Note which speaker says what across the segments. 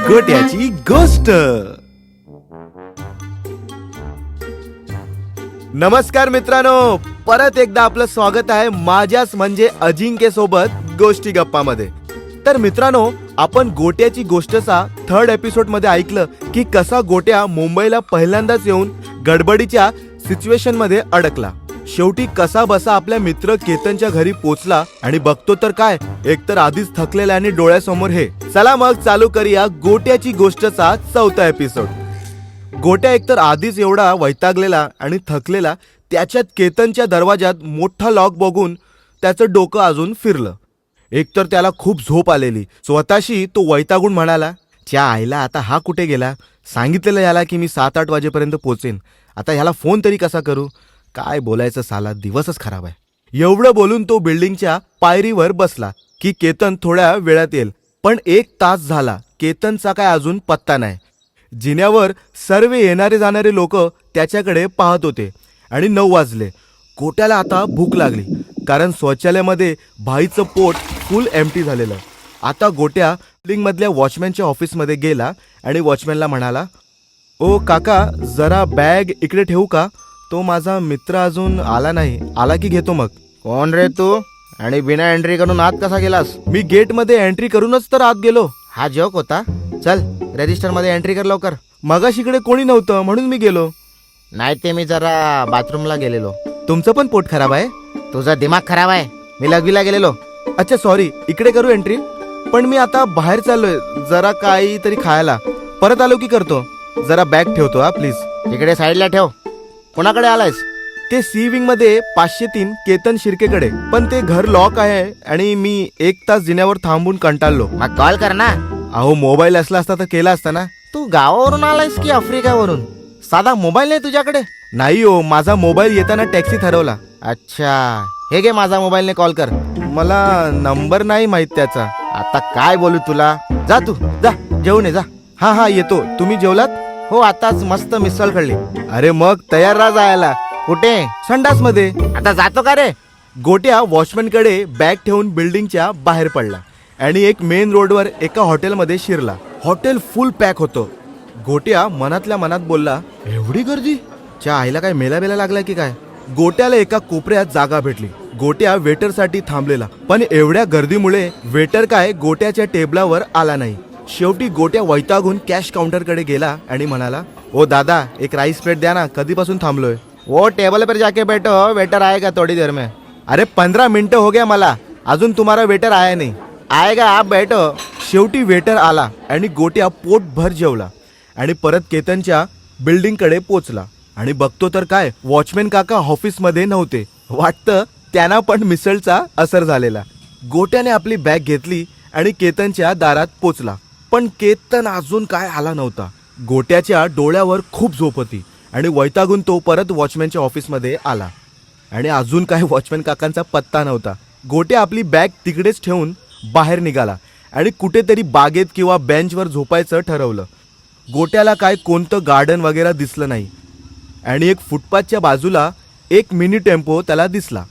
Speaker 1: गोट्याची गोष्ट. नमस्कार मित्रांनो, परत एकदा आपलं स्वागत आहे माझ्याच म्हणजे अजिंक्य सोबत गोष्टी गप्पामध्ये. तर मित्रांनो, आपण गोट्याची गोष्टचा 3rd एपिसोड मध्ये ऐकलं की कसा गोट्या मुंबईला पहिल्यांदाच येऊन गडबडीच्या सिच्युएशन मध्ये अडकला. शेवटी कसा बसा आपल्या मित्र केतनच्या घरी पोचला आणि बघतो तर काय, एकतर आधीच थकलेला आणि डोळ्यासमोर हे. चला मग चालू करूया गोट्याची गोष्टचा 4था एपिसोड. गोट्या एकतर आधीच एवढा वैतागलेला आणि थकलेला, त्याच्यात केतनच्या दरवाजात मोठा लॉक बघून त्याचं डोकं अजून फिरलं. एकतर त्याला खूप झोप आलेली. स्वतःशी तो वैतागून म्हणाला, च्या आईला आता हा कुठे गेला. सांगितलेलं याला की मी 7-8 वाजेपर्यंत पोचेन. आता ह्याला फोन तरी कसा करू. काय बोलायचं, साला दिवसच खराब आहे. एवढं बोलून तो बिल्डिंगच्या पायरीवर बसला की केतन थोड्या वेळात येईल. पण 1 तास झाला, केतनचा काय अजून पत्ता नाही. जिन्यावर सर्व येणारे जाणारे लोक त्याच्याकडे पाहत होते आणि 9 वाजले. गोट्याला आता भूक लागली, कारण शौचालयामध्ये भाईचं पोट फुल एम्प्टी झालेलं. आता गोट्या बिल्डिंगमधल्या वॉचमॅनच्या ऑफिसमध्ये गेला आणि वॉचमॅनला म्हणाला, ओ काका, जरा बॅग इकडे ठेवू का. तो माझा मित्र अजून आला नाही, आला की घेतो मग.
Speaker 2: कोण रे तू, आणि बिना एंट्री करून आत कसा गेलास.
Speaker 1: मी गेटमध्ये एंट्री करूनच तर आत गेलो.
Speaker 2: हा जोक होता. चल रजिस्टर मध्ये एंट्री कर लवकर.
Speaker 1: मगाशिकडे कोणी नव्हतं म्हणून मी गेलो.
Speaker 2: नाही ते मी जरा बाथरूमला गेलेलो.
Speaker 1: तुमचं पण पोट खराब आहे.
Speaker 2: तुझा दिमाग खराब आहे. मी लघवीला गेलेलो.
Speaker 1: अच्छा सॉरी, इकडे करू एंट्री. पण मी आता बाहेर चाललोय जरा काहीतरी खायला. परत आलो की करतो. जरा बॅग ठेवतो हा प्लीज.
Speaker 2: इकडे साईडला ठेव. कोणाकडे आलायस.
Speaker 1: ते सी विंग मध्ये 503 केतन शिर्केकडे. पण ते घर लॉक आहे आणि मी 1 तास जिन्यावर थांबून कंटाळलो.
Speaker 2: मग कॉल कर ना.
Speaker 1: अहो मोबाईल असला असता तर केला असता ना.
Speaker 2: तू गावावरून आलायस की आफ्रिकावरून. साधा मोबाईल नाही तुझ्याकडे.
Speaker 1: नाही हो, माझा मोबाईल येताना टॅक्सी ठरवला.
Speaker 2: अच्छा, हे घे माझा मोबाईलने कॉल कर.
Speaker 1: मला नंबर नाही माहित त्याचा.
Speaker 2: आता काय बोलू तुला. जा तू जा, जेवून ये जा.
Speaker 1: हा येतो. तुम्ही जेवलात.
Speaker 2: हो, आताच मस्त मिसळ खाल्ली.
Speaker 1: अरे मग तयार राहा जायला.
Speaker 2: कुठे.
Speaker 1: संडास मध्ये.
Speaker 2: आता जातो का रे.
Speaker 1: गोट्या वॉचमॅनकडे बॅग ठेवून बिल्डिंगच्या बाहेर पडला आणि एक मेन रोडवर एका हॉटेलमध्ये शिरला. हॉटेल फुल पॅक होतं. गोट्या मनातल्या मनात बोलला, एवढी गर्दी. च्या आईला काय मेला लागला की काय. गोट्याला एका कोपऱ्यात जागा भेटली. गोट्या वेटरसाठी थांबलेला, पण एवढ्या गर्दीमुळे वेटर काय गोट्याच्या टेबलावर आला नाही. शेवटी गोट्या वैतागून कॅश काउंटरकडे गेला आणि म्हणाला, ओ दादा, एक राईस प्लेट द्या ना, कधीपासून थांबलोय.
Speaker 2: वो टेबल पर जाके बैठो, वेटर आएगा थोड़ी देर में.
Speaker 1: अरे 15 मिनिटं हो गया मला, अजून तुम्हारा वेटर आया नाही.
Speaker 2: आएगा, आप बैठो.
Speaker 1: शेवटी वेटर आला आणि गोट्या पोटभर जेवला आणि परत केतनच्या बिल्डिंगकडे पोचला. आणि बघतो तर काय, वॉचमॅन काका ऑफिसमध्ये नव्हते. वाटतं त्यांना पण मिसळचा असर झालेला. गोट्याने आपली बॅग घेतली आणि केतनच्या दारात पोचला. पण केतन अजून काय आला नव्हता. गोट्याच्या डोळ्यावर खूप झोप होती आणि वैतागून तो परत वॉचमॅनच्या ऑफिसमध्ये आला आणि अजून काय वॉचमॅन काकांचा पत्ता नव्हता. गोट्या आपली बॅग तिकडेच ठेवून बाहेर निघाला आणि कुठेतरी बागेत किंवा बेंचवर झोपायचं ठरवलं. गोट्याला काय कोणतं गार्डन वगैरे दिसलं नाही आणि एक फुटपाथच्या बाजूला एक मिनी टेम्पो त्याला दिसला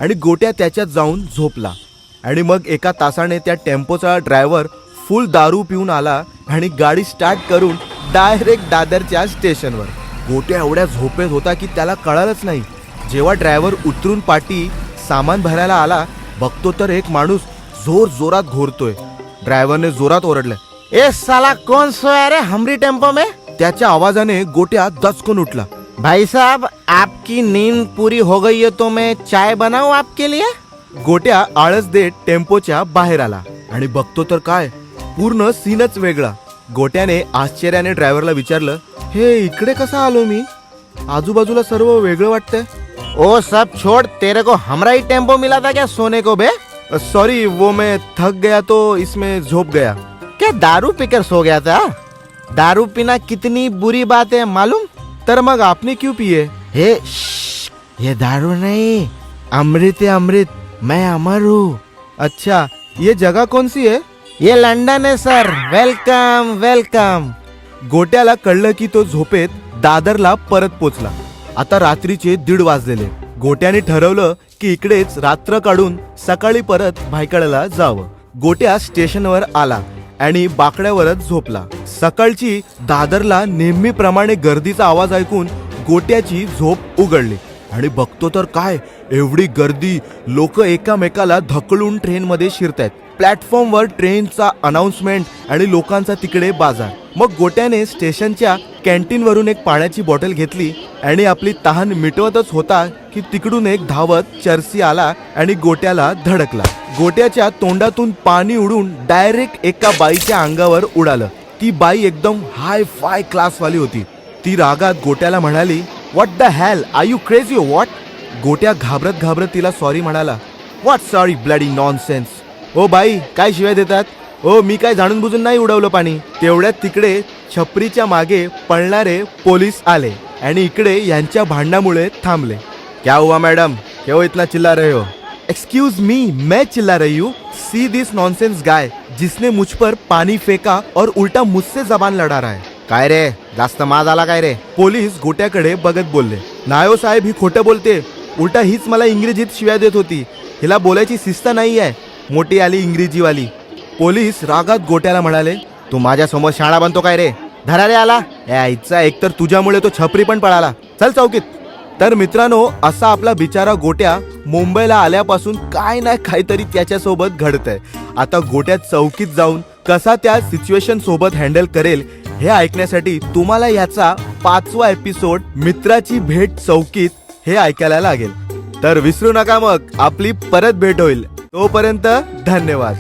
Speaker 1: आणि गोट्या त्याच्यात जाऊन झोपला. आणि मग 1 तासाने त्या टेम्पोचा ड्रायव्हर फुल दारू पिऊन आला आणि गाडी स्टार्ट करून डायरेक्ट दादरच्या स्टेशनवर. गोट्या एवढ्या झोपेत होता की त्याला कळालंच नाही. जेव्हा ड्रायव्हर उतरून पाठी सामान भरायला आला, बघतो तर एक माणूस जोरात घोरतोय. ड्रायव्हरने जोरात ओरडलं,
Speaker 2: ए साला कौन सोया रे हमरी टेम्पो में.
Speaker 1: त्याच्या आवाजाने गोट्या दचकून उठला.
Speaker 2: भाई साहब, आपकी नींद पूरी हो गई है तो मैं चाय बनाऊं आपके लिए.
Speaker 1: गोट्या आळस देत टेम्पोच्या बाहेर आला आणि बघतो तर काय, पूर्ण सीनच वेगळा. गोट्याने आश्चर्याने ड्रायव्हरला विचारलं, हे इकडे कसा आलो मी. आजूबाजूला सर्व वेगळं वाटतंय.
Speaker 2: ओ सब छोड़, तेरे को हमरा ही टेम्पो मिला था क्या सोने को बे.
Speaker 1: सॉरी, वो मैं थक गया तो इसमें झोप गया.
Speaker 2: क्या दारू पीकर सो गया था. दारू पीना कितनी बुरी बात है मालूम.
Speaker 1: तर मग आपने क्यों पिए.
Speaker 2: हे ये दारू नहीं, अमृत है अमृत. मैं अमर हूँ.
Speaker 1: अच्छा, ये जगह कौन सी है.
Speaker 2: ये लंडन है सर. Welcome welcome.
Speaker 1: गोट्याला कळलं की तो झोपेत दादरला परत पोचला. आता रात्रीचे 1:30 वाजलेले. गोट्याने ठरवलं की इकडेच रात्र काढून सकाळी परत भायखळ्याला जावं. गोट्या स्टेशनवर आला आणि बाकड्यावरच झोपला. सकाळची दादरला नेहमीप्रमाणे गर्दीचा आवाज ऐकून गोट्याची झोप उघडली आणि बघतो तर काय, एवढी गर्दी, लोक एकामेकाला धकलून ट्रेनमध्ये शिरतायत. प्लॅटफॉर्मवर ट्रेनचा अनाउन्समेंट आणि लोकांचा तिकडे बाजार. मग गोट्याने स्टेशनच्या कॅन्टीनवरून एक पाण्याची बॉटल घेतली आणि आपली तहान मिटवतच होता की तिकडून एक धावत चर्सी आला आणि गोट्याला धडकला. गोट्याच्या तोंडातून पाणी उडून डायरेक्ट एका बाईच्या अंगावर उडालं. ती बाई एकदम हाय फाय क्लासवाली होती. ती रागात गोट्याला म्हणाली, what the hell, are you crazy what? Gotya घाबरत घाबरत तिला सॉरी म्हणाला. What sorry bloody nonsense. ओ बाई, काय शिवाय देतात? ओ, मी काय जाणून बुजून नाही उडवलं पाणी. तेवढ्यात तिकडे छपरीच्या मागे पळणारे पोलीस आले आणि इकडे यांच्या भांडणामुळे थांबले. क्या हुआ मैडम, क्यों इतना चिल्ला रहे हो? एक्सक्यूज मी, मैं चिल्ला रही हूँ. सी दिस नॉनसेंस गाय जिसने मुझ पर पानी फेंका और उल्टा मुझसे जबान लड़ा रहा है. काय रे, जास्त माज आला काय रे? पोलीस गोट्याकडे बघत बोलले. नायो साहेब, ही खोटं बोलते. उलटा हीच मला इंग्रजीत शिव्या देत होती. हिला बोलायची शिस्त नाही आहे. मोठी आली इंग्रजीवाली. पोलीस रागात गोट्याला म्हणाले, तू माझ्या समोर शाळा बनतो काय रे? धरा रे आला यायचा. एकतर तुझ्यामुळे तो छपरी पण पळाला. चल चौकीत. तर मित्रांनो, असा आपला बिचारा गोट्या मुंबईला आल्यापासून काय ना काहीतरी त्याच्यासोबत घडतंय. आता गोट्या चौकीत जाऊन कसा त्या सिच्युएशन सोबत हँडल करेल हे ऐकण्यासाठी तुम्हाला याचा 5वा एपिसोड मित्राची भेट चौकीत हे ऐकायला लागेल. तर विसरू नका, मग आपली परत भेट होईल. तोपर्यंत धन्यवाद.